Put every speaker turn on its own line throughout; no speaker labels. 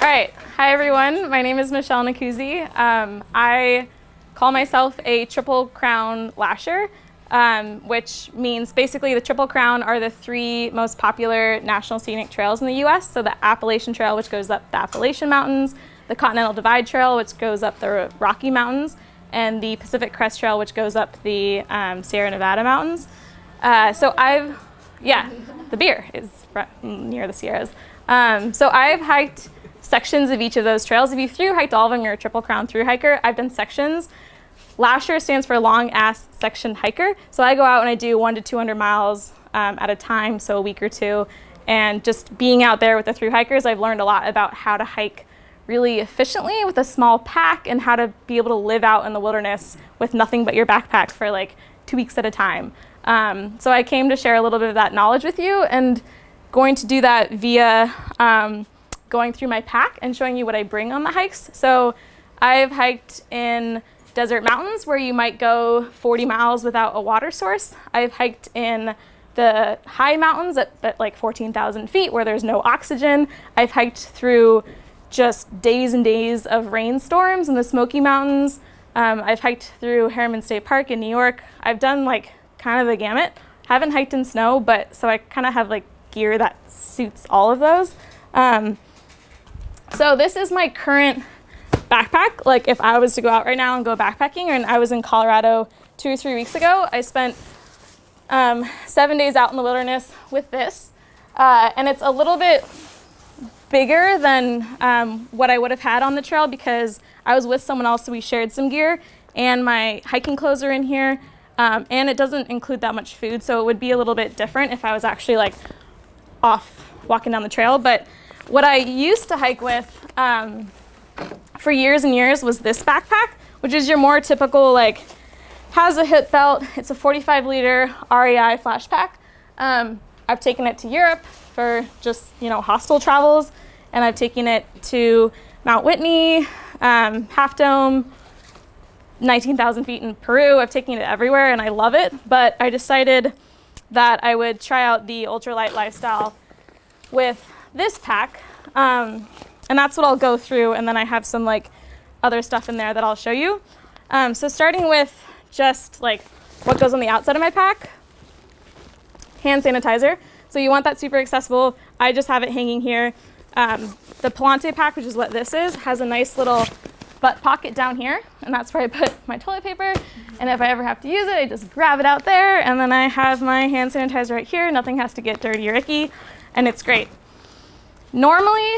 right. Hi, everyone. My name is Michelle Nacouzi. I call myself a Triple Crown lasher, which means basically the Triple Crown are the three most popular national scenic trails in the U.S. So the Appalachian Trail, which goes up the Appalachian Mountains, the Continental Divide Trail, which goes up the Rocky Mountains, and the Pacific Crest Trail, which goes up the Sierra Nevada Mountains. The beer is near the Sierras. So I've hiked sections of each of those trails. If you through hiked all of them, you're a Triple Crown through hiker. I've done sections. Lasher stands for long ass section hiker. So I go out and I do 100 to 200 miles at a time, so a week or two. And just being out there with the through hikers, I've learned a lot about how to hike really efficiently with a small pack and how to be able to live out in the wilderness with nothing but your backpack for like 2 weeks at a time. So I came to share a little bit of that knowledge with you and going to do that via going through my pack and showing you what I bring on the hikes. So I've hiked in desert mountains where you might go 40 miles without a water source. I've hiked in the high mountains at like 14,000 feet where there's no oxygen. I've hiked through just days and days of rainstorms in the Smoky Mountains. I've hiked through Harriman State Park in New York. I've done like kind of the gamut. Haven't hiked in snow, but so I kind of have like gear that suits all of those. So this is my current backpack. Like if I was to go out right now and go backpacking, and I was in Colorado 2 or 3 weeks ago, I spent 7 days out in the wilderness with this. And it's a little bit bigger than what I would have had on the trail because I was with someone else, so we shared some gear, and my hiking clothes are in here. And it doesn't include that much food, so it would be a little bit different if I was actually like off walking down the trail. But what I used to hike with for years and years was this backpack, which is your more typical, like, has a hip belt. It's a 45-liter REI flash pack. I've taken it to Europe for just, hostel travels, and I've taken it to Mount Whitney, Half Dome, 19,000 feet in Peru. I've taken it everywhere and I love it, but I decided that I would try out the ultralight lifestyle with this pack. And that's what I'll go through, and then I have some like other stuff in there that I'll show you. So starting with just like what goes on the outside of my pack, hand sanitizer. So you want that super accessible. I just have it hanging here. The Palante pack, which is what this is, has a nice little butt pocket down here, and that's where I put my toilet paper. And if I ever have to use it, I just grab it out there, and then I have my hand sanitizer right here. Nothing has to get dirty or icky, and it's great. Normally,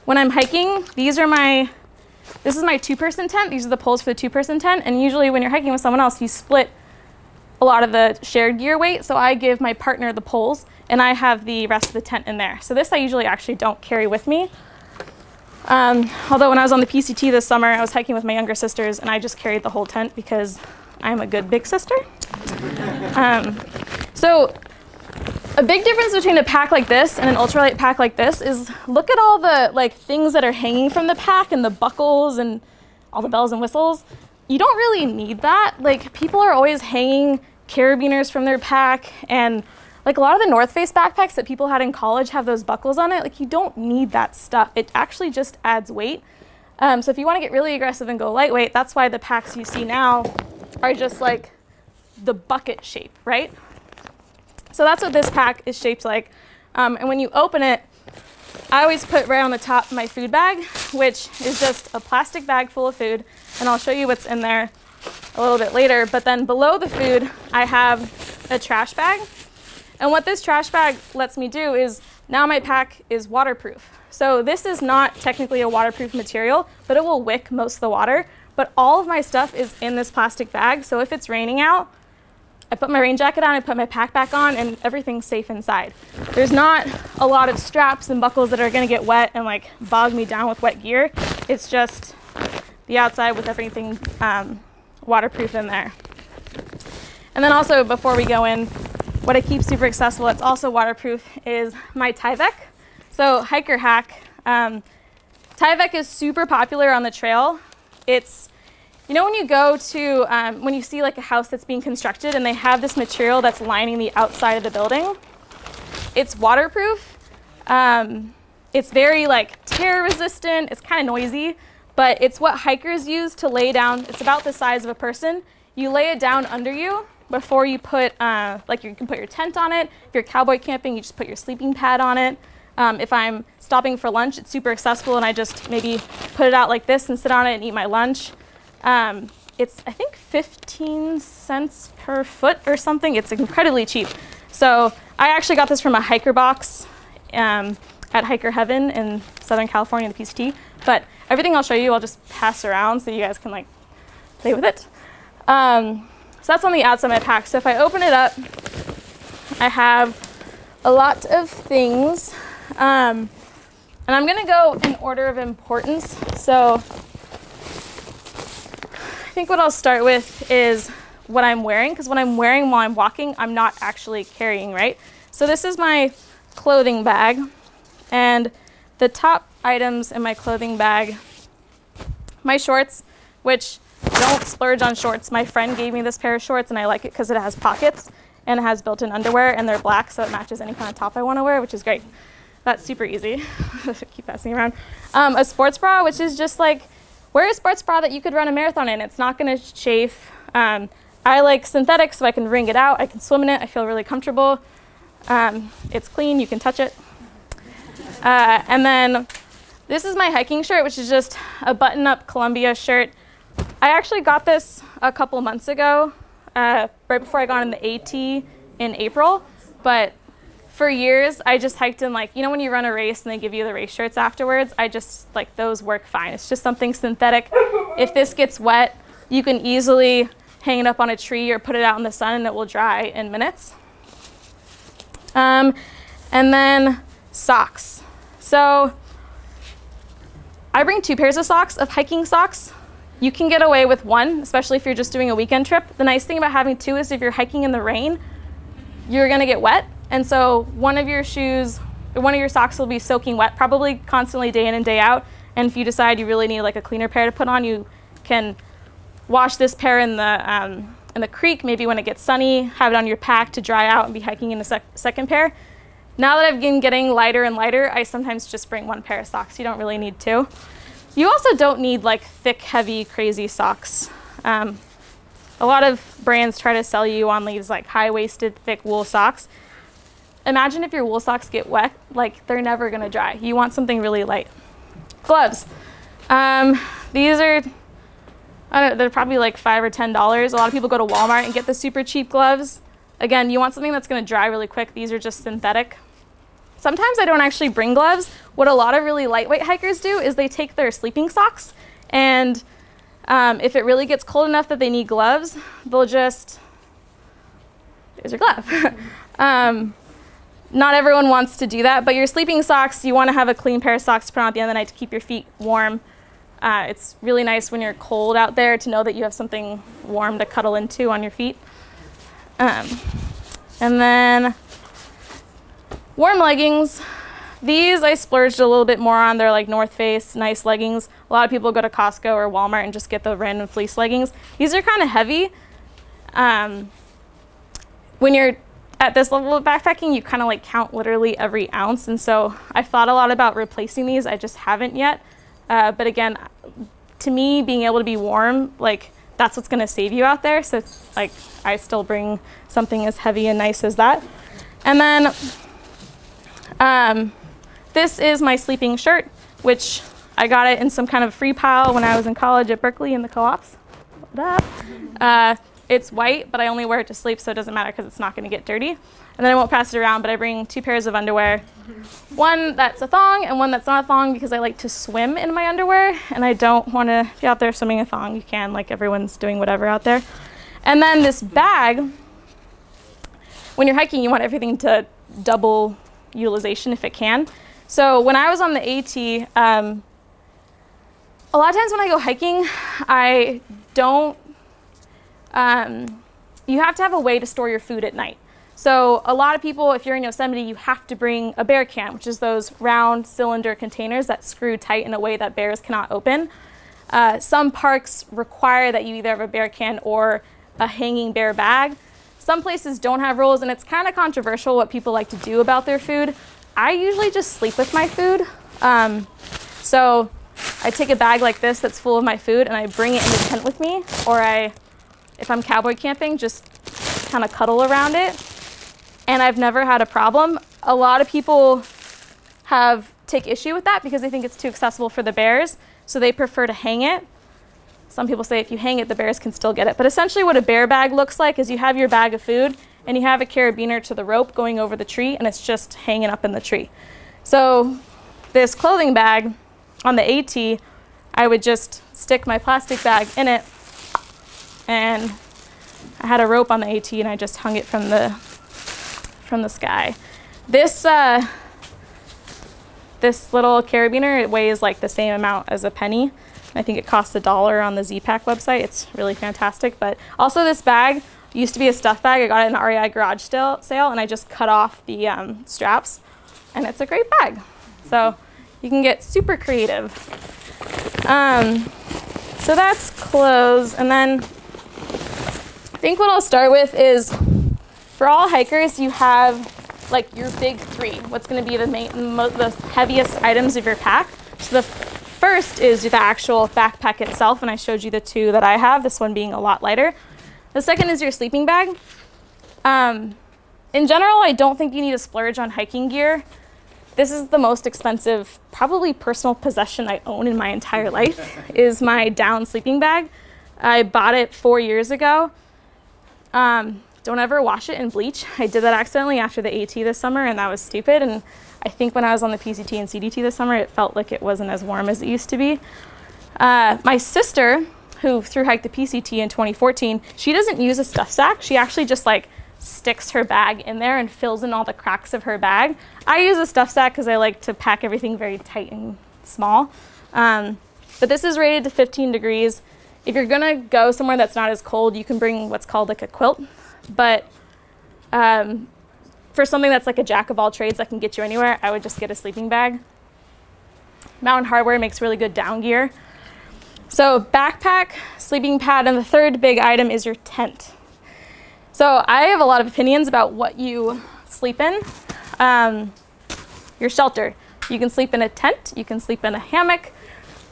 when I'm hiking, this is my 2-person tent. These are the poles for the 2-person tent, and usually when you're hiking with someone else, you split a lot of the shared gear weight, so I give my partner the poles, and I have the rest of the tent in there. So this I usually actually don't carry with me. Although when I was on the PCT this summer, I was hiking with my younger sisters, and I just carried the whole tent because I'm a good big sister. So a big difference between a pack like this and an ultralight pack like this is look at all the like things that are hanging from the pack and the buckles and all the bells and whistles. You don't really need that. Like people are always hanging carabiners from their pack, and like a lot of the North Face backpacks that people had in college have those buckles on it. Like you don't need that stuff. It actually just adds weight. So if you want to get really aggressive and go lightweight, that's why the packs you see now are just like the bucket shape, right? So that's what this pack is shaped like. And when you open it, I always put right on the top my food bag, which is just a plastic bag full of food. And I'll show you what's in there a little bit later. But then below the food, I have a trash bag. And what this trash bag lets me do is now my pack is waterproof. So this is not technically a waterproof material, but it will wick most of the water. But all of my stuff is in this plastic bag. So if it's raining out, I put my rain jacket on, I put my pack back on, and everything's safe inside. There's not a lot of straps and buckles that are gonna get wet and like bog me down with wet gear. It's just the outside with everything waterproof in there. And then also before we go in, what I keep super accessible, it's also waterproof, is my Tyvek. So hiker hack. Tyvek is super popular on the trail. It's, when you go to, when you see like a house that's being constructed and they have this material that's lining the outside of the building, it's waterproof. It's very like tear resistant. It's kind of noisy, but it's what hikers use to lay down. It's about the size of a person. You lay it down under you before you put, like you can put your tent on it. If you're cowboy camping, you just put your sleeping pad on it. If I'm stopping for lunch, it's super accessible and I just maybe put it out like this and sit on it and eat my lunch. It's, I think, 15 cents per foot or something. It's incredibly cheap. So I actually got this from a hiker box at Hiker Heaven in Southern California, the PCT. But everything I'll show you, I'll just pass around so you guys can like play with it. So that's on the outside of my pack. So if I open it up, I have a lot of things. And I'm gonna go in order of importance. So I think what I'll start with is what I'm wearing, because what I'm wearing while I'm walking, I'm not actually carrying, right? So this is my clothing bag, and the top items in my clothing bag, my shorts, which don't splurge on shorts. My friend gave me this pair of shorts and I like it because it has pockets and it has built-in underwear and they're black, so it matches any kind of top I want to wear, which is great. That's super easy. Keep passing around. A sports bra, which is just like, wear a sports bra that you could run a marathon in. It's not going to chafe. I like synthetic so I can wring it out. I can swim in it. I feel really comfortable. It's clean. You can touch it. And then this is my hiking shirt, which is just a button-up Columbia shirt. I actually got this a couple months ago, right before I got in the AT in April. But for years, I just hiked in, like, you know when you run a race and they give you the race shirts afterwards? I just, like, those work fine. It's just something synthetic. If this gets wet, you can easily hang it up on a tree or put it out in the sun and it will dry in minutes. And then socks. So I bring 2 pairs of socks, of hiking socks. You can get away with 1, especially if you're just doing a weekend trip. The nice thing about having 2 is if you're hiking in the rain, you're gonna get wet. And so one of your shoes, or one of your socks will be soaking wet, probably constantly day in and day out. And if you decide you really need like a cleaner pair to put on, you can wash this pair in the creek, maybe when it gets sunny, have it on your pack to dry out and be hiking in the second pair. Now that I've been getting lighter and lighter, I sometimes just bring 1 pair of socks. You don't really need 2. You also don't need like thick, heavy, crazy socks. A lot of brands try to sell you on these like high-waisted, thick wool socks. Imagine if your wool socks get wet, like they're never gonna dry. You want something really light. Gloves. These are, I don't know, they're probably like $5 or $10. A lot of people go to Walmart and get the super cheap gloves. Again, you want something that's gonna dry really quick. These are just synthetic. Sometimes I don't actually bring gloves. What a lot of really lightweight hikers do is they take their sleeping socks and if it really gets cold enough that they need gloves, they'll just, there's your glove. Not everyone wants to do that, but your sleeping socks, you want to have a clean pair of socks to put on at the end of the night to keep your feet warm. It's really nice when you're cold out there to know that you have something warm to cuddle into on your feet. And then warm leggings. These I splurged a little bit more on. They're like North Face, nice leggings. A lot of people go to Costco or Walmart and just get the random fleece leggings. These are kind of heavy. When you're at this level of backpacking, you kind of like count literally every ounce. And so I thought a lot about replacing these. I just haven't yet. But again, to me, being able to be warm, like that's what's gonna save you out there. So like I still bring something as heavy and nice as that. And then this is my sleeping shirt, which I got it in some kind of free pile when I was in college at Berkeley in the co-ops. It's white, but I only wear it to sleep, so it doesn't matter because it's not going to get dirty. And then I won't pass it around, but I bring 2 pairs of underwear. One that's a thong and one that's not a thong because I like to swim in my underwear, and I don't want to be out there swimming in a thong. You can, like everyone's doing whatever out there. And then this bag, when you're hiking, you want everything to double utilization if it can. So when I was on the AT, a lot of times when I go hiking, I don't, you have to have a way to store your food at night. So a lot of people, if you're in Yosemite, you have to bring a bear can, which is those round cylinder containers that screw tight in a way that bears cannot open. Some parks require that you either have a bear can or a hanging bear bag. Some places don't have rules, and it's kind of controversial what people like to do about their food. I usually just sleep with my food. So I take a bag like this that's full of my food and I bring it in the tent with me, or if I'm cowboy camping, just kind of cuddle around it. And I've never had a problem. A lot of people take issue with that because they think it's too accessible for the bears, so they prefer to hang it. Some people say if you hang it, the bears can still get it. But essentially what a bear bag looks like is you have your bag of food and you have a carabiner to the rope going over the tree, and it's just hanging up in the tree. So this clothing bag on the AT, I would just stick my plastic bag in it, and I had a rope on the AT and I just hung it from the sky. This little carabiner, it weighs like the same amount as a penny. I think it costs $1 on the Z-Pack website. It's really fantastic. But also this bag used to be a stuff bag. I got it in an REI garage sale, and I just cut off the straps, and it's a great bag. So you can get super creative. So that's clothes. And then I think what I'll start with is, for all hikers, you have like your big three. What's going to be the heaviest items of your pack? So the first is the actual backpack itself, and I showed you the two that I have, this one being a lot lighter. The second is your sleeping bag. In general, I don't think you need to splurge on hiking gear. This is the most expensive, probably personal possession I own in my entire life, is my down sleeping bag. I bought it 4 years ago. Don't ever wash it in bleach. I did that accidentally after the AT this summer, and that was stupid. And I think when I was on the PCT and CDT this summer, it felt like it wasn't as warm as it used to be. My sister, who thru-hiked the PCT in 2014, she doesn't use a stuff sack. She actually just like sticks her bag in there and fills in all the cracks of her bag. I use a stuff sack because I like to pack everything very tight and small. But this is rated to 15 degrees. If you're gonna go somewhere that's not as cold, you can bring what's called like a quilt. But for something that's like a jack of all trades that can get you anywhere, I would just get a sleeping bag. Mountain Hardwear makes really good down gear. So backpack, sleeping pad, and the third big item is your tent. So I have a lot of opinions about what you sleep in. Your shelter. You can sleep in a tent, you can sleep in a hammock.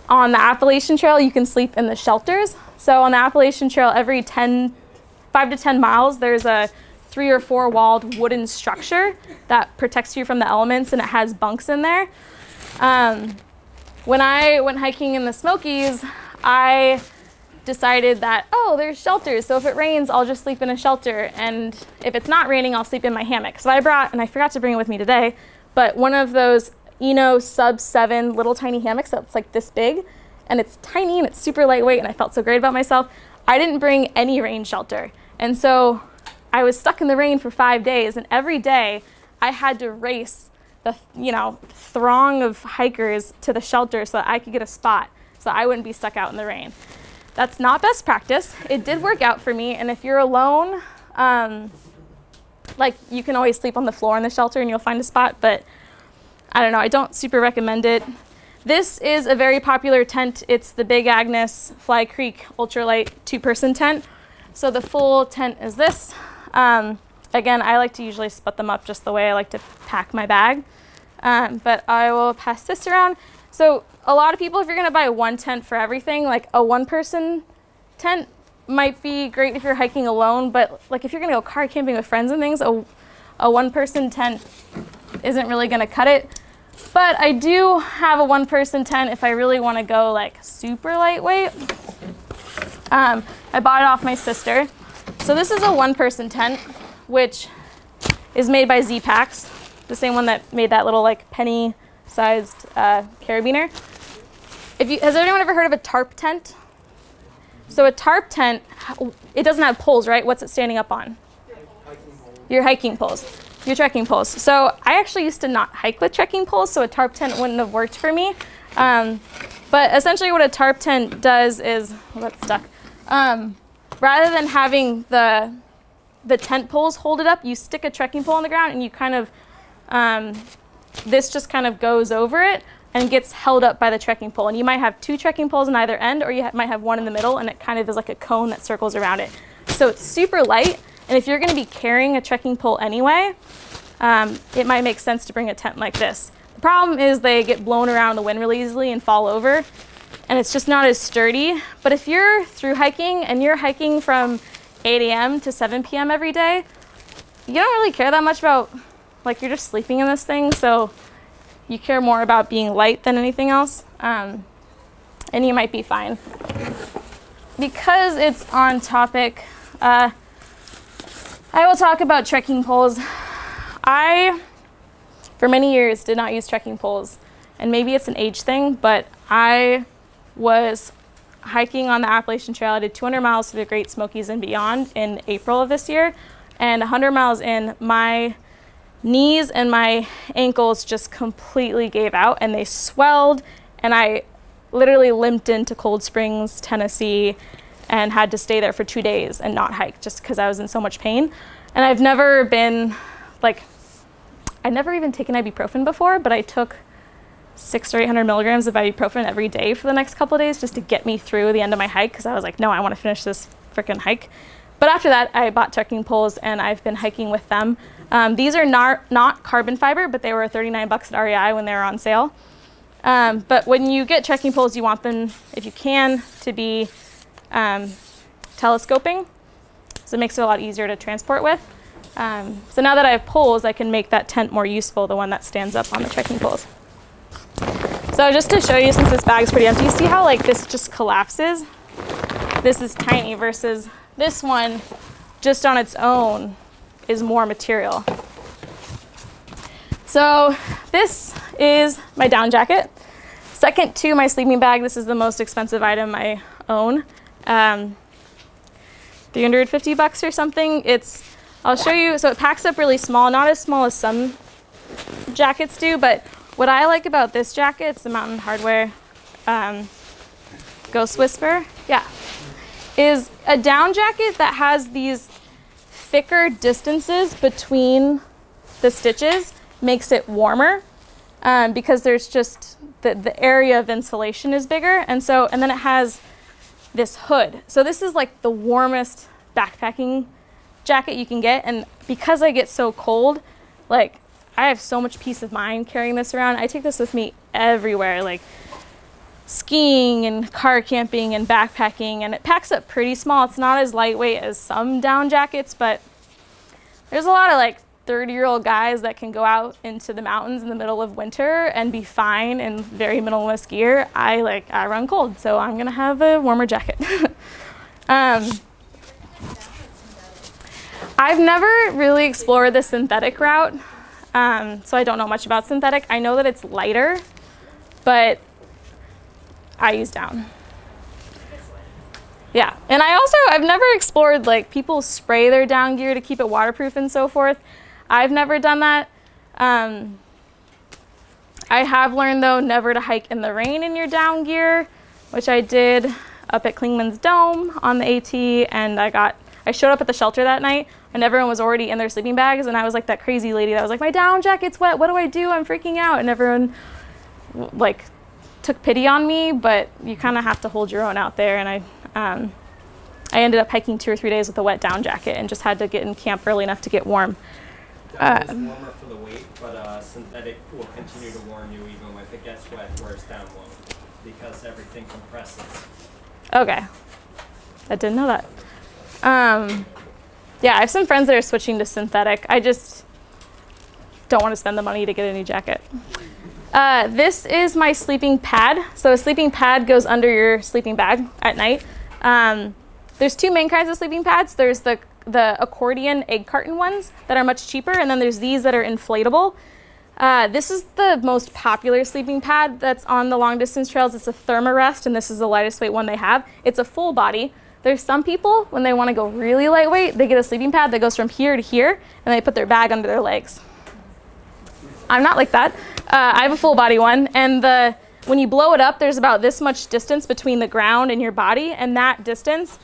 On the Appalachian Trail, you can sleep in the shelters. So on the Appalachian Trail, every 5 to 10 miles, there's a 3 or 4 walled wooden structure that protects you from the elements, and it has bunks in there. When I went hiking in the Smokies, I decided that, oh, there's shelters, so if it rains, I'll just sleep in a shelter, and if it's not raining, I'll sleep in my hammock. So I brought, and I forgot to bring it with me today, but one of those Eno sub 7 little tiny hammocks that's like this big, and it's tiny and it's super lightweight, and I felt so great about myself. I didn't bring any rain shelter, and so I was stuck in the rain for 5 days, and every day I had to race the throng of hikers to the shelter so that I could get a spot so I wouldn't be stuck out in the rain. That's not best practice. It did work out for me, and if you're alone, like you can always sleep on the floor in the shelter and you'll find a spot, but I don't know, I don't super recommend it. This is a very popular tent. It's the Big Agnes Fly Creek Ultralight 2-person tent. So the full tent is this. Again, I like to usually split them up just the way I like to pack my bag. But I will pass this around. So a lot of people, if you're gonna buy one tent for everything, like a 1-person tent might be great if you're hiking alone, but like if you're gonna go car camping with friends and things, a 1-person tent isn't really gonna cut it. But I do have a 1-person tent if I really wanna go like super lightweight. I bought it off my sister. So this is a 1-person tent, which is made by Z-Packs, the same one that made that little like penny-sized carabiner. Has anyone ever heard of a tarp tent? So a tarp tent, it doesn't have poles, right? What's it standing up on? Your hiking poles, your trekking poles. So I actually used to not hike with trekking poles, so a tarp tent wouldn't have worked for me. But essentially what a tarp tent does is, well, that's stuck. Rather than having the tent poles hold it up, you stick a trekking pole on the ground and you kind of, this just kind of goes over it and gets held up by the trekking pole. And you might have 2 trekking poles on either end, or you might have one in the middle, and it kind of is like a cone that circles around it. So it's super light, and if you're gonna be carrying a trekking pole anyway, it might make sense to bring a tent like this. The problem is they get blown around the wind really easily and fall over, and it's just not as sturdy. But if you're through hiking and you're hiking from 8 a.m. to 7 p.m. every day, you don't really care that much about, like, you're just sleeping in this thing, so you care more about being light than anything else, and you might be fine. Because it's on topic, I will talk about trekking poles. I, for many years, did not use trekking poles, and maybe it's an age thing, but I was hiking on the Appalachian Trail. I did 200 miles to the Great Smokies and beyond in April of this year, and 100 miles in, my knees and my ankles just completely gave out, and they swelled, and I literally limped into Cold Springs, Tennessee, and had to stay there for 2 days and not hike just because I was in so much pain. And I've never been, like, I'd never even taken ibuprofen before, but I took 600 or 800 milligrams of ibuprofen every day for the next couple of days just to get me through the end of my hike, because I was like, no, I want to finish this freaking hike. But after that, I bought trekking poles, and I've been hiking with them. These are not carbon fiber, but they were 39 bucks at REI when they were on sale. But when you get trekking poles, you want them, if you can, to be telescoping, so it makes it a lot easier to transport with. So now that I have poles, I can make that tent more useful, the one that stands up on the trekking poles. So just to show you, since this bag's pretty empty, see how, like, this just collapses? This is tiny versus this one, just on its own, is more material. So this is my down jacket. Second to my sleeping bag, this is the most expensive item I own. 350 bucks or something. I'll show you, so it packs up really small, not as small as some jackets do, but what I like about this jacket, it's the Mountain Hardwear Ghost Whisper, yeah, is a down jacket that has these thicker distances between the stitches makes it warmer, because there's just, the area of insulation is bigger, and then it has this hood. So this is like the warmest backpacking jacket you can get, and because I get so cold, like, I have so much peace of mind carrying this around. I take this with me everywhere, like skiing and car camping and backpacking, and it packs up pretty small. It's not as lightweight as some down jackets, but there's a lot of, like, 30-year-old guys that can go out into the mountains in the middle of winter and be fine in very minimalist gear. I run cold, so I'm gonna have a warmer jacket. I've never really explored the synthetic route, so I don't know much about synthetic. I know that it's lighter, but I use down. Yeah, and I've never explored, like, people spray their down gear to keep it waterproof and so forth. I've never done that. I have learned, though, never to hike in the rain in your down gear, which I did up at Klingman's Dome on the AT, and I showed up at the shelter that night, and everyone was already in their sleeping bags, and I was like that crazy lady that was like, my down jacket's wet, what do I do? I'm freaking out, and everyone, like, took pity on me, but you kind of have to hold your own out there, and I ended up hiking 2 or 3 days with a wet down jacket and just had to get in camp early enough to get warm.
It's warmer for the weight, but synthetic will continue to warm you even if it gets wet, whereas down won't, because everything compresses.
Okay, I didn't know that. Yeah, I have some friends that are switching to synthetic. I just don't want to spend the money to get a new jacket. This is my sleeping pad. So a sleeping pad goes under your sleeping bag at night. There's 2 main kinds of sleeping pads. There's the accordion egg carton ones that are much cheaper, and then there's these that are inflatable. This is the most popular sleeping pad that's on the long distance trails. It's a Therm-A-Rest, and this is the lightest weight one they have. It's a full body. There's some people, when they want to go really lightweight, they get a sleeping pad that goes from here to here, and they put their bag under their legs. I'm not like that. I have a full body one, and when you blow it up, there's about this much distance between the ground and your body, and that distance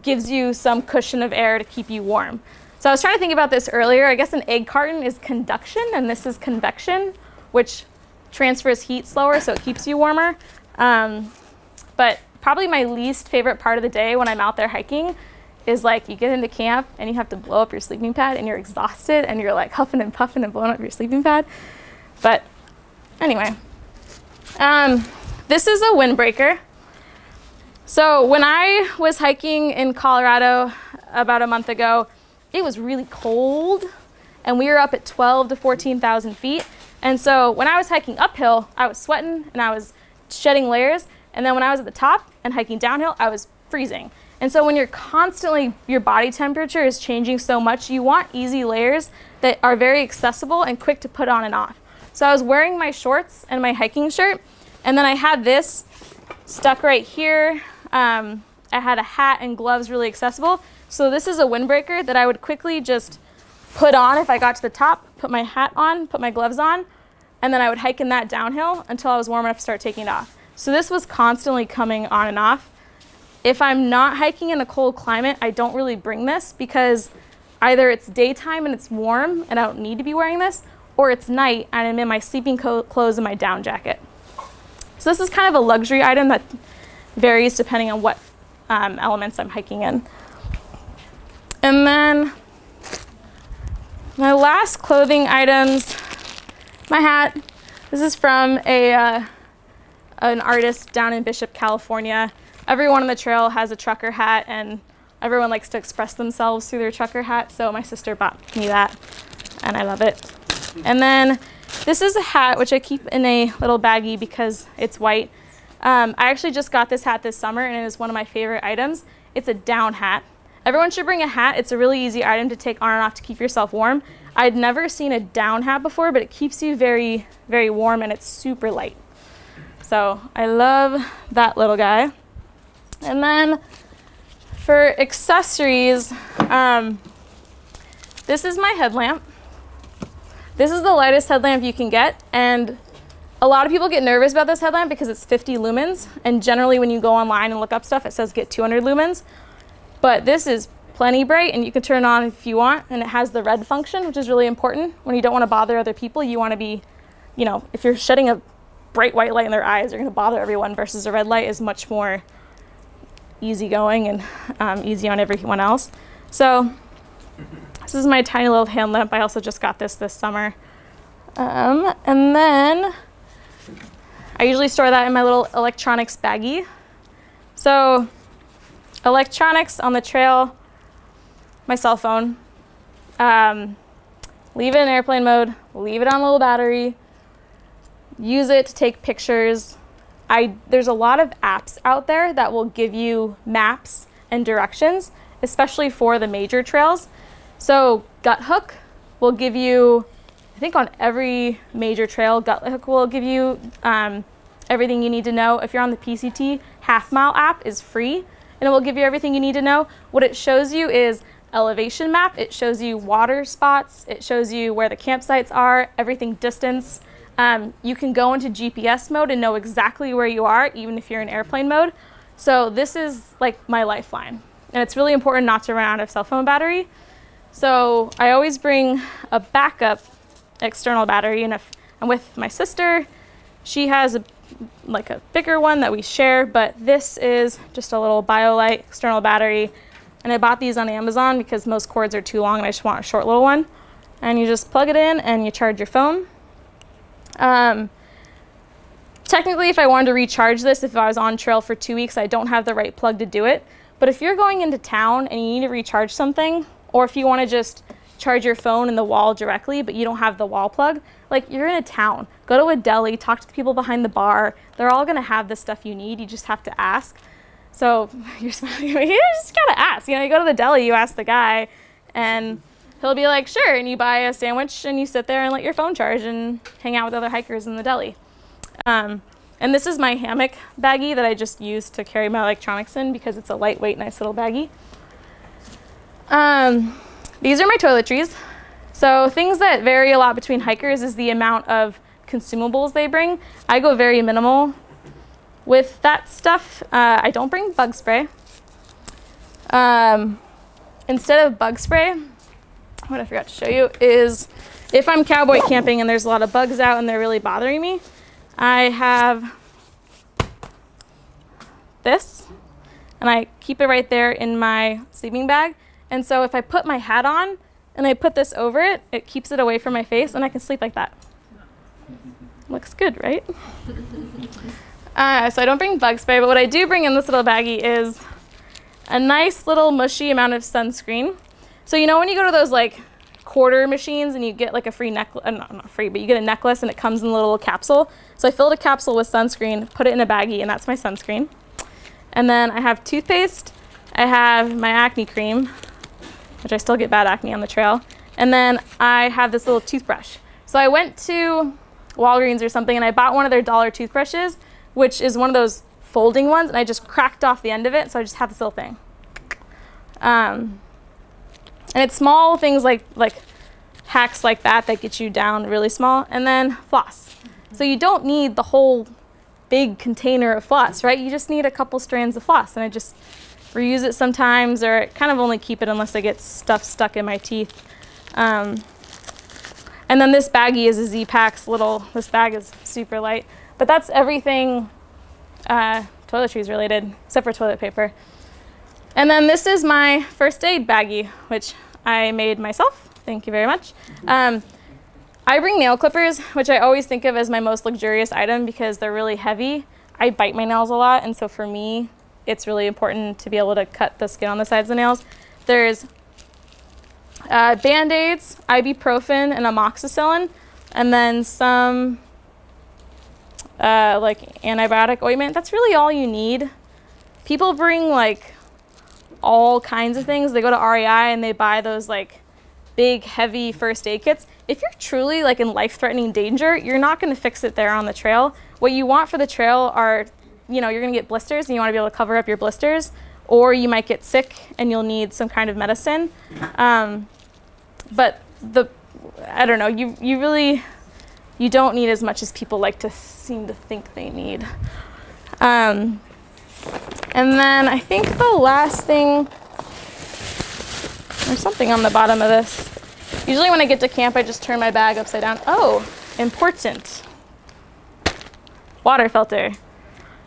gives you some cushion of air to keep you warm. So I was trying to think about this earlier. I guess an egg carton is conduction, and this is convection, which transfers heat slower, so it keeps you warmer. But probably my least favorite part of the day when I'm out there hiking is, like, you get into camp and you have to blow up your sleeping pad and you're exhausted and you're like huffing and puffing and blowing up your sleeping pad. But anyway, this is a windbreaker. So when I was hiking in Colorado about a month ago, it was really cold and we were up at 12 to 14,000 feet. And so when I was hiking uphill, I was sweating and I was shedding layers. And then when I was at the top and hiking downhill, I was freezing. And so when you're constantly, your body temperature is changing so much, you want easy layers that are very accessible and quick to put on and off. So I was wearing my shorts and my hiking shirt, and then I had this stuck right here. I had a hat and gloves really accessible. So this is a windbreaker that I would quickly just put on if I got to the top, put my hat on, put my gloves on, and then I would hike in that downhill until I was warm enough to start taking it off. So this was constantly coming on and off. If I'm not hiking in a cold climate, I don't really bring this because either it's daytime and it's warm and I don't need to be wearing this, or it's night and I'm in my sleeping clothes and my down jacket. So this is kind of a luxury item that varies depending on what elements I'm hiking in. And then my last clothing items, my hat. This is from an artist down in Bishop, California. Everyone on the trail has a trucker hat and everyone likes to express themselves through their trucker hat. So my sister bought me that and I love it. And then this is a hat which I keep in a little baggie because it's white. I actually just got this hat this summer and it is one of my favorite items. It's a down hat. Everyone should bring a hat. It's a really easy item to take on and off to keep yourself warm. I'd never seen a down hat before, but it keeps you very, very warm and it's super light. So I love that little guy. And then for accessories, this is my headlamp. This is the lightest headlamp you can get, and a lot of people get nervous about this headlamp because it's 50 lumens, and generally when you go online and look up stuff, it says get 200 lumens. But this is plenty bright, and you can turn it on if you want, and it has the red function, which is really important. When you don't want to bother other people, you want to be, you know, if you're shedding a bright white light in their eyes, you're going to bother everyone, versus a red light is much more easygoing and easy on everyone else. So this is my tiny little hand lamp. I also just got this summer. And then I usually store that in my little electronics baggie. So electronics on the trail, my cell phone. Leave it in airplane mode, leave it on low battery, use it to take pictures. There's a lot of apps out there that will give you maps and directions, especially for the major trails. So Guthook will give you, I think on every major trail, Guthook will give you everything you need to know. If you're on the PCT, Half Mile app is free and it will give you everything you need to know. What it shows you is elevation map, it shows you water spots, it shows you where the campsites are, everything distance. You can go into GPS mode and know exactly where you are, even if you're in airplane mode. So this is like my lifeline. And it's really important not to run out of cell phone battery. So I always bring a backup external battery, and if I'm with my sister, she has like a bigger one that we share, but this is just a little BioLite external battery. And I bought these on Amazon because most cords are too long and I just want a short little one. And you just plug it in and you charge your phone. Technically, if I wanted to recharge this, if I was on trail for 2 weeks, I don't have the right plug to do it. But if you're going into town and you need to recharge something, or if you want to just charge your phone in the wall directly, but you don't have the wall plug, like you're in a town, go to a deli, talk to the people behind the bar. They're all going to have the stuff you need. You just have to ask. So you're smiling. You just got to ask. You know, you go to the deli, you ask the guy, and he'll be like, sure. And you buy a sandwich and you sit there and let your phone charge and hang out with other hikers in the deli. And this is my hammock baggie that I just use to carry my electronics in because it's a lightweight, nice little baggie. These are my toiletries. So things that vary a lot between hikers is the amount of consumables they bring. I go very minimal with that stuff. I don't bring bug spray. Instead of bug spray, what I forgot to show you is if I'm cowboy camping and there's a lot of bugs out and they're really bothering me, I have this and I keep it right there in my sleeping bag. And so if I put my hat on and I put this over it, it keeps it away from my face and I can sleep like that. Looks good, right? So I don't bring bug spray, but what I do bring in this little baggie is a nice little mushy amount of sunscreen. So you know when you go to those like quarter machines and you get like a free necklace, not free, but you get a necklace and it comes in a little capsule. So I filled a capsule with sunscreen, put it in a baggie, and that's my sunscreen. And then I have toothpaste, I have my acne cream, which I still get bad acne on the trail. And then I have this little toothbrush. So I went to Walgreens or something and I bought one of their dollar toothbrushes, which is one of those folding ones, and I just cracked off the end of it, so I just have this little thing. And it's small things like hacks like that get you down really small. And then floss. So you don't need the whole big container of floss, right? You just need a couple strands of floss, and I just reuse it sometimes, or kind of only keep it unless I get stuff stuck in my teeth. And then this baggie is a Z-Packs this bag is super light, but that's everything toiletries related, except for toilet paper. And then this is my first aid baggie, which I made myself. Thank you very much. I bring nail clippers, which I always think of as my most luxurious item because they're really heavy. I bite my nails a lot, and so for me, it's really important to be able to cut the skin on the sides of the nails. There's Band-Aids, ibuprofen, and amoxicillin, and then some like antibiotic ointment. That's really all you need. People bring like all kinds of things. They go to REI and they buy those like big heavy first aid kits. If you're truly like in life-threatening danger, you're not going to fix it there on the trail. What you want for the trail are, you know, you're going to get blisters and you want to be able to cover up your blisters, or you might get sick and you'll need some kind of medicine. But I don't know, you don't need as much as people like to seem to think they need. And then I think the last thing, there's something on the bottom of this. Usually when I get to camp, I just turn my bag upside down. Oh, important. Water filter.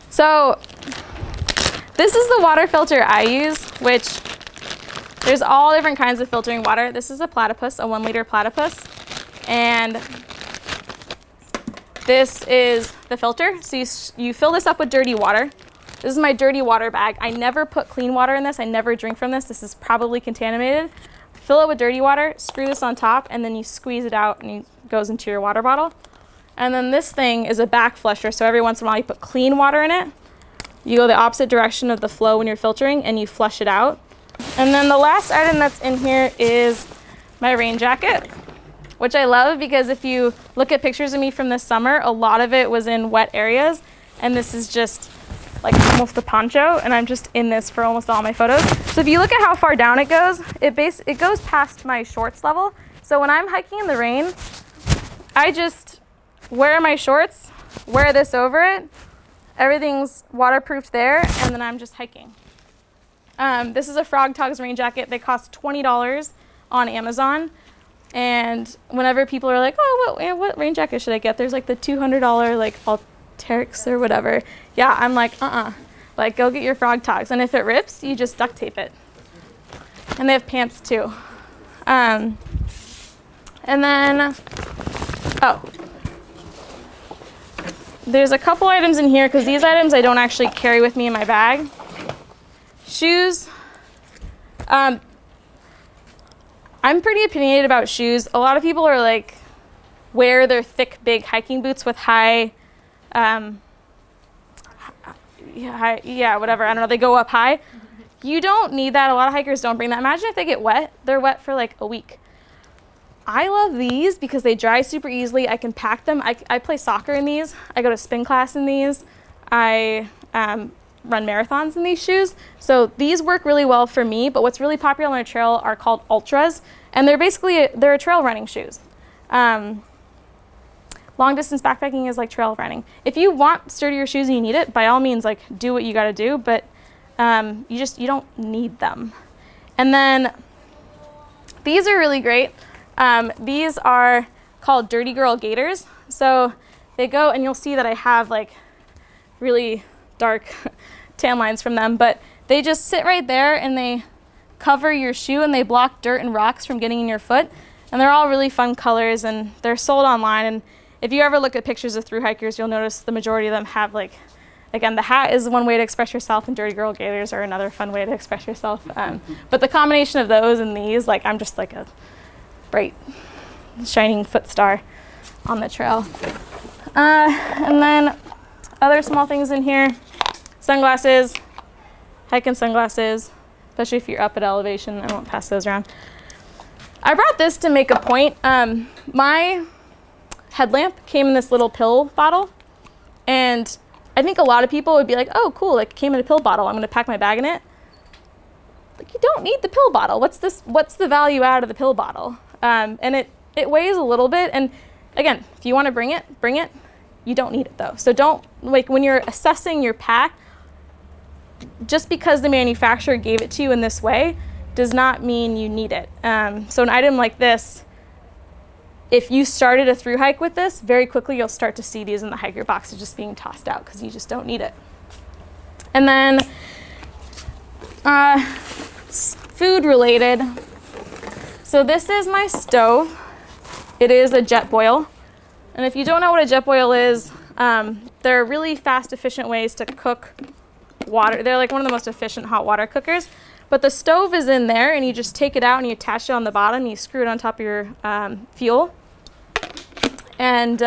So this is the water filter I use, which there's all different kinds of filtering water. This is a platypus, a 1 liter platypus. And this is the filter. So you fill this up with dirty water. This is my dirty water bag. I never put clean water in this. I never drink from this. This is probably contaminated. Fill it with dirty water, screw this on top, and then you squeeze it out and it goes into your water bottle. And then this thing is a back flusher. So every once in a while you put clean water in it. You go the opposite direction of the flow when you're filtering and you flush it out. And then the last item that's in here is my rain jacket, which I love because if you look at pictures of me from this summer, a lot of it was in wet areas. And this is just like almost a poncho, and I'm just in this for almost all my photos. So if you look at how far down it goes, it goes past my shorts level. So when I'm hiking in the rain, I just wear my shorts, wear this over it, everything's waterproofed there, and then I'm just hiking. This is a Frog Togs rain jacket. They cost $20 on Amazon. And whenever people are like, oh, what rain jacket should I get? There's like the $200 like Alteryx or whatever. Yeah, I'm like, like go get your Frog Togs. And if it rips, you just duct tape it. And they have pants too. And then, there's a couple items in here because these items I don't actually carry with me in my bag. Shoes. I'm pretty opinionated about shoes. A lot of people are like, wear their thick, big hiking boots with high, whatever, I don't know, they go up high. You don't need that. A lot of hikers don't bring that. Imagine if they get wet. They're wet for like a week. I love these because they dry super easily. I can pack them. I play soccer in these. I go to spin class in these. I run marathons in these shoes. So these work really well for me, but what's really popular on the trail are called Ultras, and they're basically, they're trail running shoes. Long distance backpacking is like trail running. If you want sturdier shoes and you need it, by all means, like do what you gotta do, but you don't need them. And then these are really great. These are called Dirty Girl Gaiters. So they go, and you'll see that I have like really dark tan lines from them, but they just sit right there and they cover your shoe and they block dirt and rocks from getting in your foot. And they're all really fun colors and they're sold online. And if you ever look at pictures of thru hikers, you'll notice the majority of them have like, again, the hat is one way to express yourself, and dirty girl gaiters are another fun way to express yourself. But the combination of those and these, like I'm just like a bright, shining foot star on the trail. And then other small things in here, sunglasses, hiking sunglasses, especially if you're up at elevation. I won't pass those around. I brought this to make a point. My headlamp came in this little pill bottle, and I think a lot of people would be like, oh, cool, like it came in a pill bottle, I'm gonna pack my bag in it. Like, you don't need the pill bottle. What's the value out of the pill bottle? And it weighs a little bit, and again, if you wanna bring it, bring it. You don't need it though. So don't, like when you're assessing your pack, just because the manufacturer gave it to you in this way does not mean you need it. So an item like this, if you started a thru hike with this, very quickly you'll start to see these in the hiker boxes just being tossed out because you just don't need it. And then food related. So this is my stove. It is a jet boil. And if you don't know what a jet boil is, they're really fast, efficient ways to cook water. They're like one of the most efficient hot water cookers. But the stove is in there, and you just take it out and you attach it on the bottom. You screw it on top of your fuel. And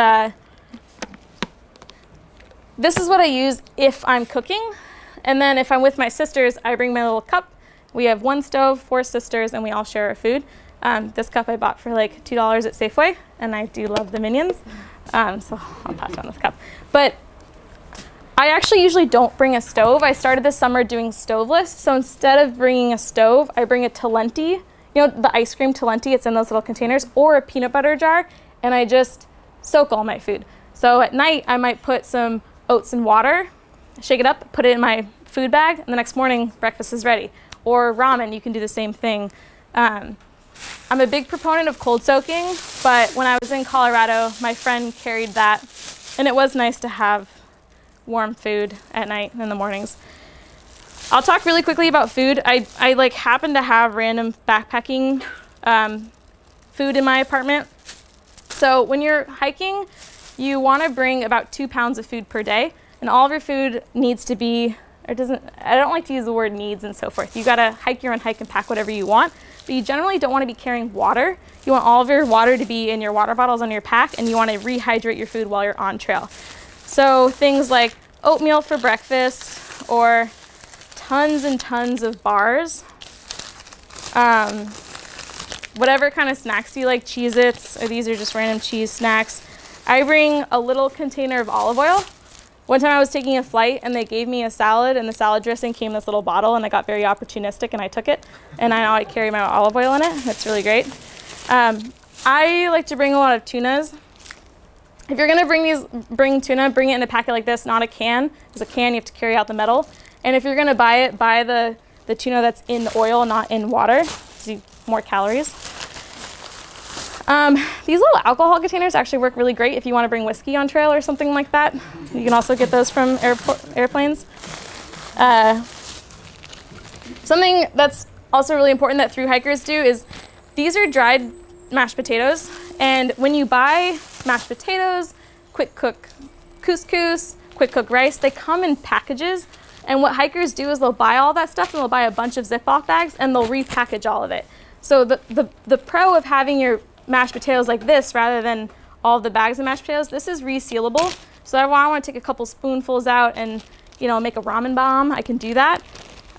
this is what I use if I'm cooking. And then if I'm with my sisters, I bring my little cup. We have one stove, 4 sisters, and we all share our food. This cup I bought for like $2 at Safeway, and I do love the Minions. So I'll pass down this cup. But I actually usually don't bring a stove. I started this summer doing stoveless. So instead of bringing a stove, I bring a Talenti. You know, the ice cream Talenti, it's in those little containers, or a peanut butter jar, and I just soak all my food. So at night, I might put some oats in water, shake it up, put it in my food bag, and the next morning, breakfast is ready. Or ramen, you can do the same thing. I'm a big proponent of cold soaking, but when I was in Colorado, my friend carried that, and it was nice to have warm food at night and in the mornings. I'll talk really quickly about food. I like happen to have random backpacking food in my apartment. So when you're hiking, you want to bring about 2 pounds of food per day, and all of your food needs to be, I don't like to use the word needs and so forth. You gotta hike your own hike and pack whatever you want, but you generally don't want to be carrying water. You want all of your water to be in your water bottles on your pack, and you want to rehydrate your food while you're on trail. So things like oatmeal for breakfast, or tons and tons of bars. Whatever kind of snacks you like, Cheez-Its, or these are just random cheese snacks. I bring a little container of olive oil. One time I was taking a flight and they gave me a salad, and the salad dressing came in this little bottle, and I got very opportunistic and I took it, and now I carry my olive oil in it. It's really great. I like to bring a lot of tunas. If you're gonna bring tuna, bring it in a packet like this, not a can. Because a can, you have to carry out the metal. And if you're gonna buy it, buy the tuna that's in the oil, not in water. So more calories. These little alcohol containers actually work really great if you want to bring whiskey on trail or something like that. You can also get those from airplanes. Something that's also really important that thru hikers do is these are dried mashed potatoes. And when you buy mashed potatoes, quick cook couscous, quick cook rice, they come in packages. And what hikers do is they'll buy all that stuff, and they'll buy a bunch of Ziploc bags, and they'll repackage all of it. So the pro of having your mashed potatoes like this rather than all the bags of mashed potatoes, this is resealable. So if I want to take a couple spoonfuls out and, you know, make a ramen bomb, I can do that.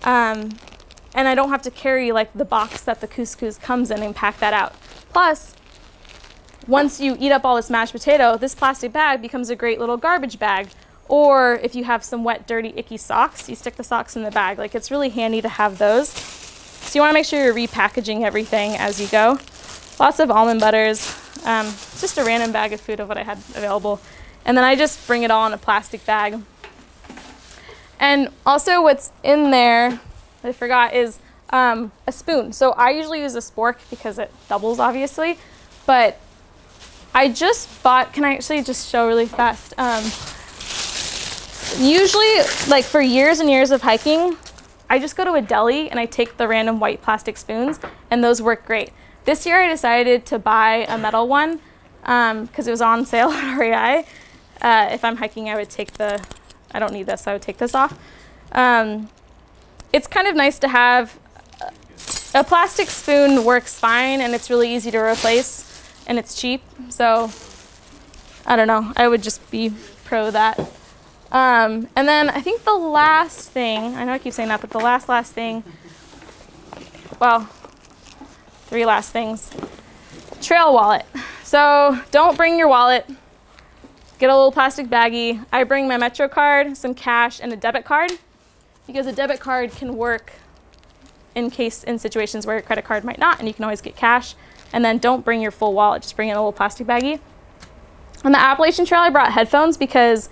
And I don't have to carry like the box that the couscous comes in and pack that out. Plus, once you eat up all this mashed potato, this plastic bag becomes a great little garbage bag. Or if you have some wet, dirty, icky socks, you stick the socks in the bag. Like, it's really handy to have those. So you want to make sure you're repackaging everything as you go. Lots of almond butters, just a random bag of food of what I had available. And then I just bring it all in a plastic bag. And also what's in there, I forgot, is a spoon. So I usually use a spork because it doubles, obviously. But I just bought, can I actually just show really fast? Usually, like for years and years of hiking, I just go to a deli and I take the random white plastic spoons, and those work great. This year I decided to buy a metal one because it was on sale at REI. If I'm hiking, I would take I don't need this, so I would take this off. It's kind of nice to have. A plastic spoon works fine, and it's really easy to replace, and it's cheap. So I don't know, I would just be pro that. And then I think the last thing, I know I keep saying that, but the last thing, well, 3 last things. Trail wallet. So don't bring your wallet. Get a little plastic baggie. I bring my Metro card, some cash, and a debit card, because a debit card can work in situations where your credit card might not, and you can always get cash. And then don't bring your full wallet, just bring in a little plastic baggie. On the Appalachian Trail, I brought headphones because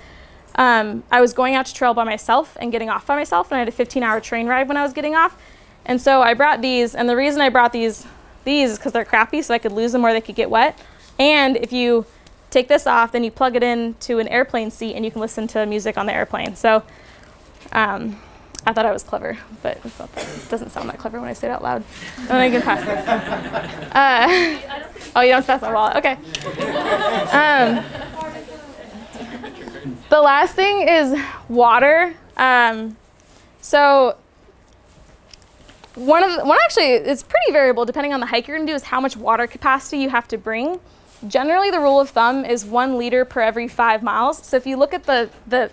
I was going out to trail by myself and getting off by myself, and I had a 15-hour train ride when I was getting off. And so I brought these, and the reason I brought these is because they're crappy, so I could lose them or they could get wet. And if you take this off, then you plug it into an airplane seat and you can listen to music on the airplane. So I thought I was clever, but it doesn't sound that clever when I say it out loud. And then I can pass this. Oh, you don't pass my wallet. Okay. The last thing is water. So actually, it's pretty variable depending on the hike you're gonna do, is how much water capacity you have to bring. Generally, the rule of thumb is 1 liter per every 5 miles. So if you look at the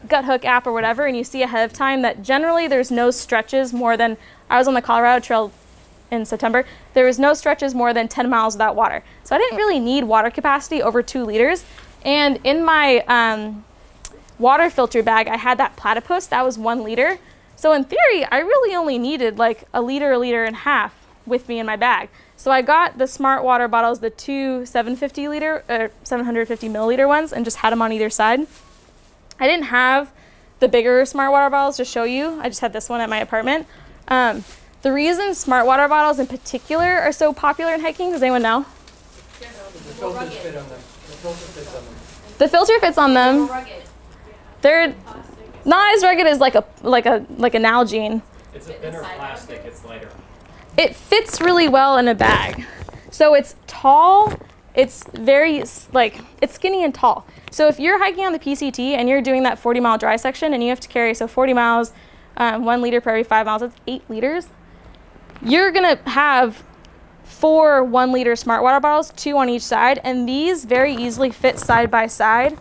Gut Hook app or whatever, and you see ahead of time that generally there's no stretches more than, I was on the Colorado Trail in September, there was no stretches more than 10 miles without water. So I didn't really need water capacity over 2 liters. And in my water filter bag, I had that platypus, that was 1 liter. So in theory, I really only needed like a liter and a half with me in my bag. So I got the Smart water bottles, the 2 750 milliliter ones, and just had them on either side. I didn't have the bigger Smart water bottles to show you. I just had this one at my apartment. The reason Smart water bottles in particular are so popular in hiking, does anyone know?
The filter fit on them. The filter fits on them.
The filter fits on them. They're not as rugged as like an Nalgene.
It's a thinner plastic, it's lighter.
It fits really well in a bag. So it's tall, it's very, it's skinny and tall. So if you're hiking on the PCT and you're doing that 40-mile dry section and you have to carry, 40 miles, 1 liter per every 5 miles, that's 8 liters. You're gonna have 4 1-liter Smart water bottles, 2 on each side, and these very easily fit side by side.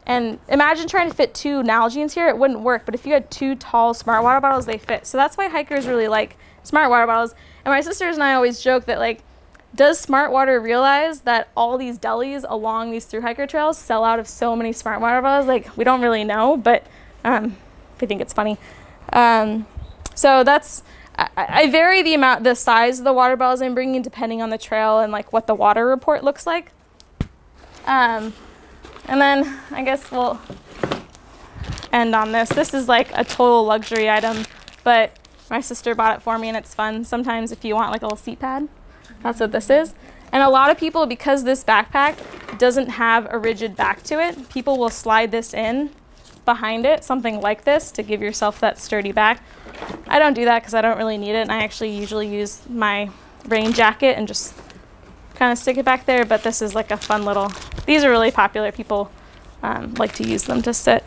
And imagine trying to fit 2 Nalgenes here, it wouldn't work, but if you had 2 tall Smart water bottles, they fit. So that's why hikers really like Smart water bottles. And my sisters and I always joke that, like, does Smart Water realize that all these delis along these thru hiker trails sell out of so many Smart water bottles? Like, we don't really know, but we think it's funny. So that's, I vary the size of the water bottles I'm bringing depending on the trail and like what the water report looks like. And then I guess we'll end on this. This is like a total luxury item, but my sister bought it for me and it's fun. Sometimes if you want like a little seat pad, that's what this is. And a lot of people, because this backpack doesn't have a rigid back to it, people will slide this in behind it, something like this, to give yourself that sturdy back. I don't do that because I don't really need it, and I actually usually use my rain jacket and just kind of stick it back there, but this is like a fun little, these are really popular. People like to use them to sit.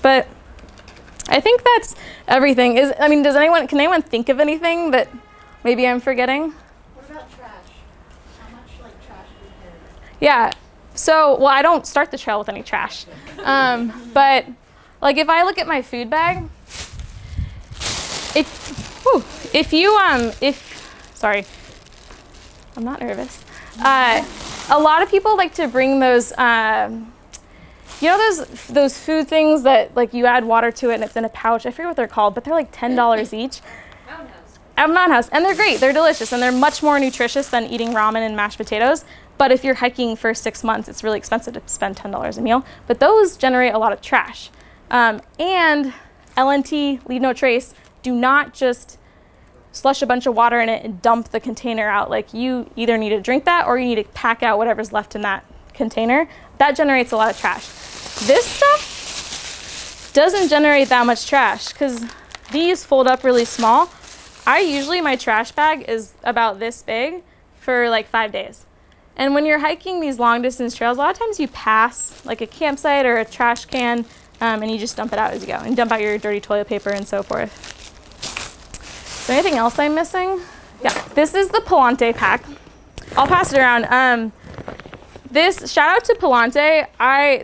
But I think that's everything. Can anyone think of anything that maybe I'm forgetting?
What about trash? How much trash do you carry?
Yeah, so, well, I don't start the trail with any trash. But like if I look at my food bag, sorry, I'm not nervous. A lot of people like to bring those, you know those food things that like you add water to it and it's in a pouch. I forget what they're called, but they're like $10 each. Mountain House, and they're great. They're delicious, and they're much more nutritious than eating ramen and mashed potatoes. But if you're hiking for 6 months, it's really expensive to spend $10 a meal. But those generate a lot of trash. And LNT, leave no trace, do not just slush a bunch of water in it and dump the container out. Like, you either need to drink that or you need to pack out whatever's left in that container. That generates a lot of trash. This stuff doesn't generate that much trash because these fold up really small. My trash bag is about this big for like 5 days. And when you're hiking these long distance trails, a lot of times you pass like a campsite or a trash can, and you just dump it out as you go, and dump out your dirty toilet paper and so forth. Is there anything else I'm missing? Yeah, this is the Palante pack. I'll pass it around. This, shout out to Palante.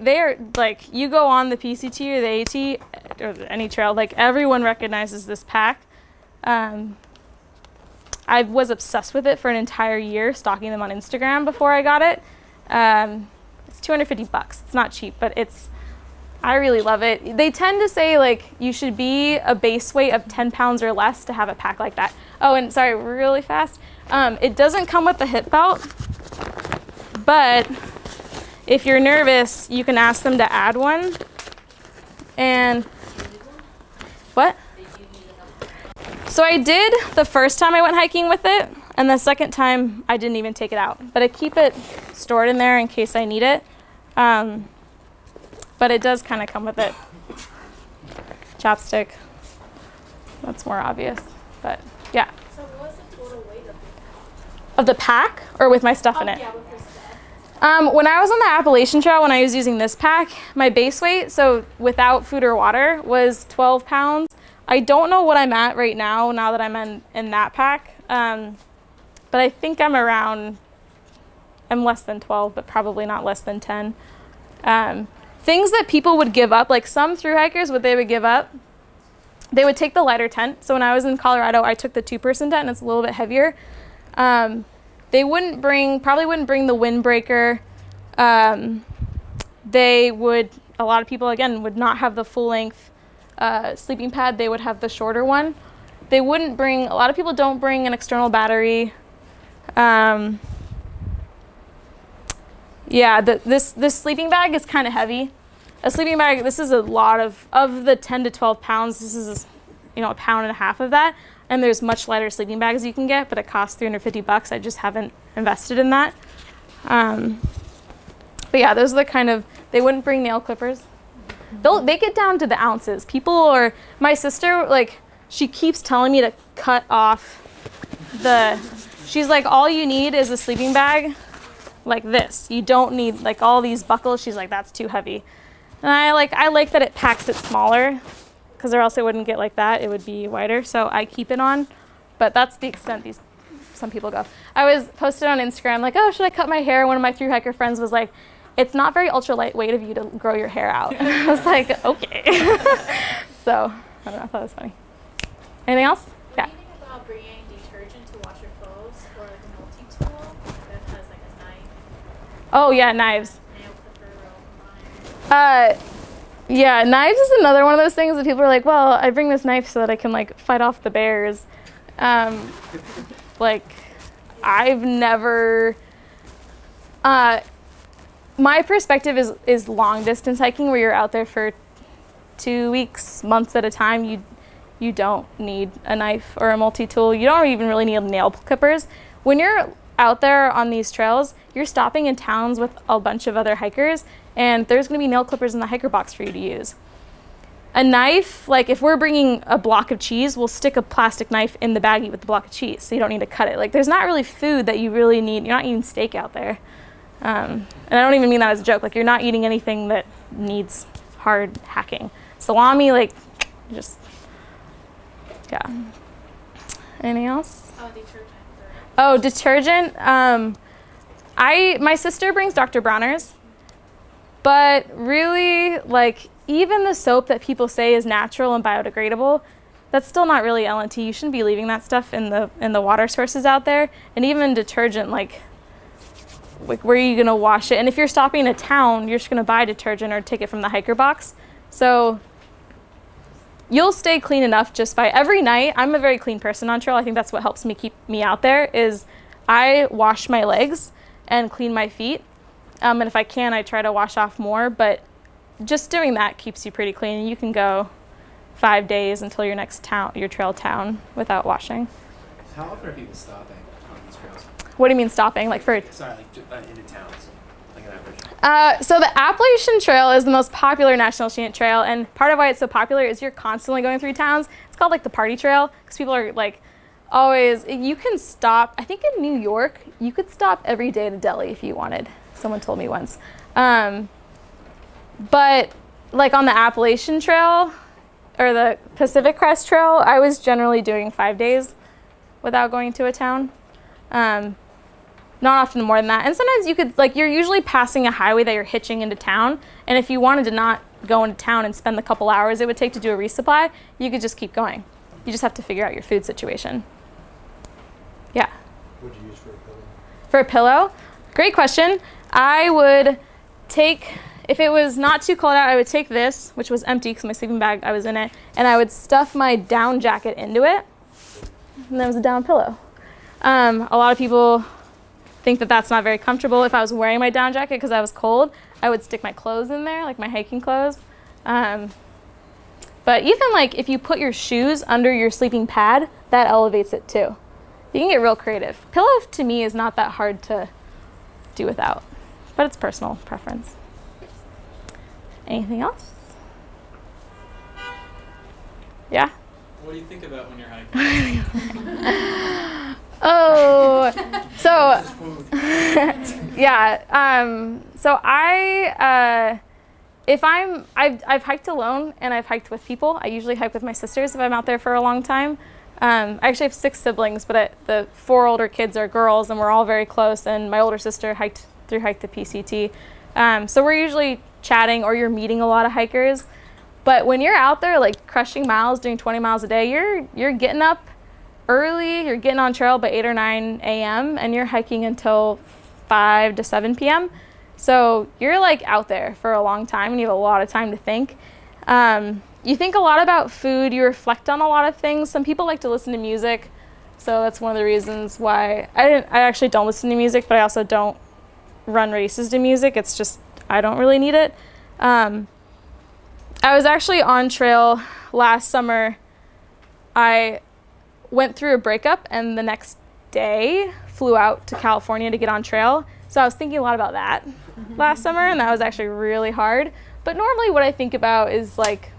They are like, you go on the PCT or the AT or any trail, like everyone recognizes this pack. I was obsessed with it for an entire year, stalking them on Instagram before I got it. It's $250. It's not cheap, but I really love it. They tend to say like you should be a base weight of 10 pounds or less to have a pack like that. Oh, and sorry, really fast. It doesn't come with the hip belt, but if you're nervous, you can ask them to add one. And what? So I did the first time I went hiking with it, and the second time I didn't even take it out. But I keep it stored in there in case I need it. But it does kind of come with it. Chapstick. That's more obvious, but yeah.
So what was the total weight
Of the pack, or with my stuff in it?
Yeah, with your stuff.
When I was on the Appalachian Trail, when I was using this pack, my base weight, so without food or water, was 12 pounds. I don't know what I'm at right now that I'm in that pack. But I think I'm less than 12, but probably not less than 10. Things that people would give up, like some thru hikers, what they would give up, they would take the lighter tent. So when I was in Colorado, I took the 2-person tent, and it's a little bit heavier. They probably wouldn't bring the Windbreaker. A lot of people, again, would not have the full length sleeping pad. They would have the shorter one. They wouldn't bring, a lot of people don't bring an external battery. Yeah, this sleeping bag is kind of heavy. A sleeping bag, this is a lot of the 10 to 12 pounds, this is, a pound and a half of that. And there's much lighter sleeping bags you can get, but it costs $350. I just haven't invested in that. But yeah, those are the kind of, they wouldn't bring nail clippers. They get down to the ounces. My sister, like, she keeps telling me to cut off she's like, all you need is a sleeping bag like this. You don't need like all these buckles. She's like, that's too heavy. And I like that it packs it smaller, because or else it wouldn't get like that. It would be wider. So I keep it on, but that's the extent some people go. I was posted on Instagram like, oh, should I cut my hair? One of my thru hiker friends was like, it's not very ultra lightweight of you to grow your hair out. And I was like, okay. So I don't know, I thought it was funny. Anything else?
What do you think about bringing detergent to wash your clothes, or like a multi-tool that has like a knife?
Oh yeah, knives.
Nail clipper,
Yeah, knives is another one of those things that people are like, well, I bring this knife so that I can like fight off the bears. Like, I've never, my perspective is long distance hiking, where you're out there for 2 weeks, months at a time. You don't need a knife or a multi-tool. You don't even really need nail clippers. When you're out there on these trails, you're stopping in towns with a bunch of other hikers, and there's going to be nail clippers in the hiker box for you to use. A knife, like if we're bringing a block of cheese, we'll stick a plastic knife in the baggie with the block of cheese, so you don't need to cut it. Like, there's not really food that you really need. You're not eating steak out there. And I don't even mean that as a joke. Like, you're not eating anything that needs hard hacking. Salami, like, just, yeah. Anything else?
Oh, detergent.
Oh, detergent. My sister brings Dr. Bronner's, but really, like, even the soap that people say is natural and biodegradable, that's still not really LNT. You shouldn't be leaving that stuff in the water sources out there. And even detergent, like where are you gonna wash it? And if you're stopping in a town, you're just gonna buy detergent or take it from the hiker box. So you'll stay clean enough just by every night. I'm a very clean person on trail. I think that's what helps me keep me out there is I wash my legs and clean my feet. And if I can, I try to wash off more, but just doing that keeps you pretty clean. You can go 5 days until your next trail town without washing.
How often are people stopping on these trails?
What do you mean stopping? Like for?
Sorry, like into towns, like an average.
So the Appalachian Trail is the most popular national scenic trail, and part of why it's so popular is you're constantly going through towns. It's called like the party trail because people are like always, you can stop, I think in New York, you could stop every day at a deli if you wanted. Someone told me once. But like on the Appalachian Trail or the Pacific Crest Trail, I was generally doing 5 days without going to a town. Not often more than that. And sometimes you could, like, you're usually passing a highway that you're hitching into town. And if you wanted to not go into town and spend the couple hours it would take to do a resupply, you could just keep going. You just have to figure out your food situation. Yeah.
What would you use for a pillow?
For a pillow? Great question. I would take, if it was not too cold out, I would take this, which was empty because my sleeping bag, I was in it, and I would stuff my down jacket into it. And that was a down pillow. A lot of people think that that's not very comfortable. If I was wearing my down jacket because I was cold, I would stick my clothes in there, like my hiking clothes. But even like if you put your shoes under your sleeping pad, that elevates it too. You can get real creative. Pillow to me is not that hard to do without, but it's personal preference. Anything else? Yeah?
What do you think about when you're hiking?
Oh, so yeah. So I've hiked alone and I've hiked with people. I usually hike with my sisters if I'm out there for a long time. I actually have 6 siblings, but the 4 older kids are girls, and we're all very close. And my older sister hiked the PCT. So we're usually chatting, or you're meeting a lot of hikers. But when you're out there like crushing miles, doing 20 miles a day, you're getting up early, you're getting on trail by 8 or 9 a.m. and you're hiking until 5 to 7 p.m. So you're like out there for a long time and you have a lot of time to think. You think a lot about food, you reflect on a lot of things. Some people like to listen to music, so that's one of the reasons why I actually don't listen to music, but I also don't run races to music. It's just, I don't really need it. I was actually on trail last summer. I went through a breakup and the next day flew out to California to get on trail. So I was thinking a lot about that last summer, and that was actually really hard. But normally what I think about is like,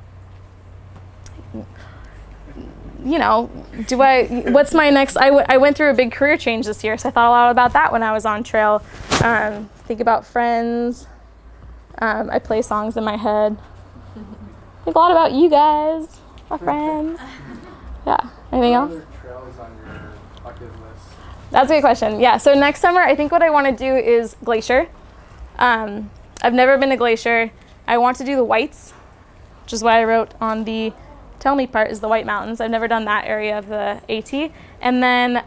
you know, what's my next, I went through a big career change this year, so I thought a lot about that when I was on trail. Think about friends. I play songs in my head. Think a lot about you guys, my friends. Yeah. Anything else?
What other trails on your bucket list?
That's a good question. Yeah. So next summer, I think what I want to do is Glacier. I've never been to Glacier. I want to do the Whites, which is why I wrote on the Tell Me part is the White Mountains. I've never done that area of the AT. And then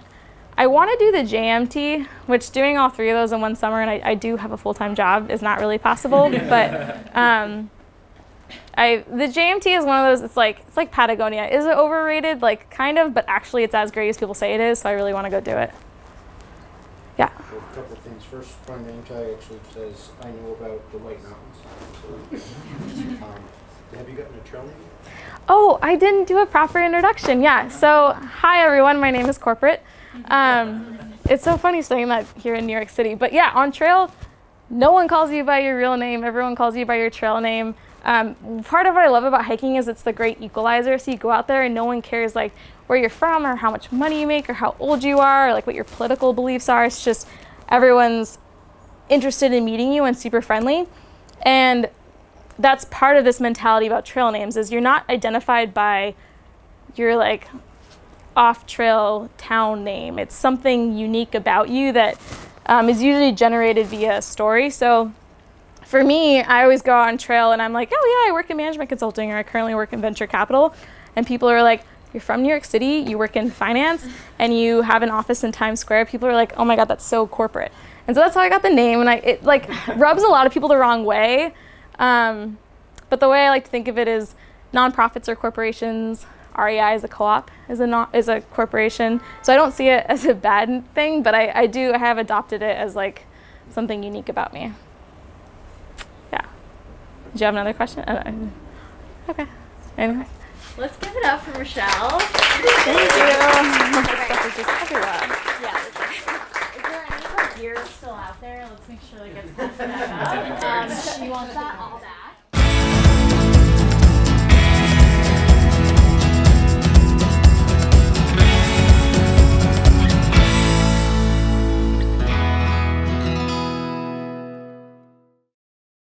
I want to do the JMT, which doing all 3 of those in one summer, and I do have a full-time job, is not really possible. But the JMT is one of those, it's like Patagonia. Is it overrated? Like, kind of, but actually it's as great as people say it is, so I really want to go do it. Yeah.
So a couple of things. First, my name tag actually says, I know about the White Mountains. So, have you gotten a trail name?
Oh, I didn't do a proper introduction. Yeah. So, hi everyone. My name is Corporate. It's so funny saying that here in New York City. But yeah, on trail, no one calls you by your real name. Everyone calls you by your trail name. Part of what I love about hiking is it's the great equalizer. So you go out there and no one cares like where you're from or how much money you make or how old you are or like what your political beliefs are. It's just everyone's interested in meeting you and super friendly. And that's part of this mentality about trail names is you're not identified by your like off-trail town name. It's something unique about you that is usually generated via a story. So for me, I always go on trail and I'm like, oh yeah, I work in management consulting or I currently work in venture capital. And people are like, you're from New York City, you work in finance, and you have an office in Times Square. People are like, oh my God, that's so corporate. And so that's how I got the name. And it like rubs a lot of people the wrong way. But the way I like to think of it is nonprofits are corporations. REI is a co-op, is a corporation. So I don't see it as a bad thing, but I have adopted it as like something unique about me. Yeah. Do you have another question? Okay. Anyway.
Let's give it up for Michelle.
Thank you. This stuff is just everywhere.
Yeah. Is there any of our gear still out there? Let's make sure that gets posted back up. She wants that.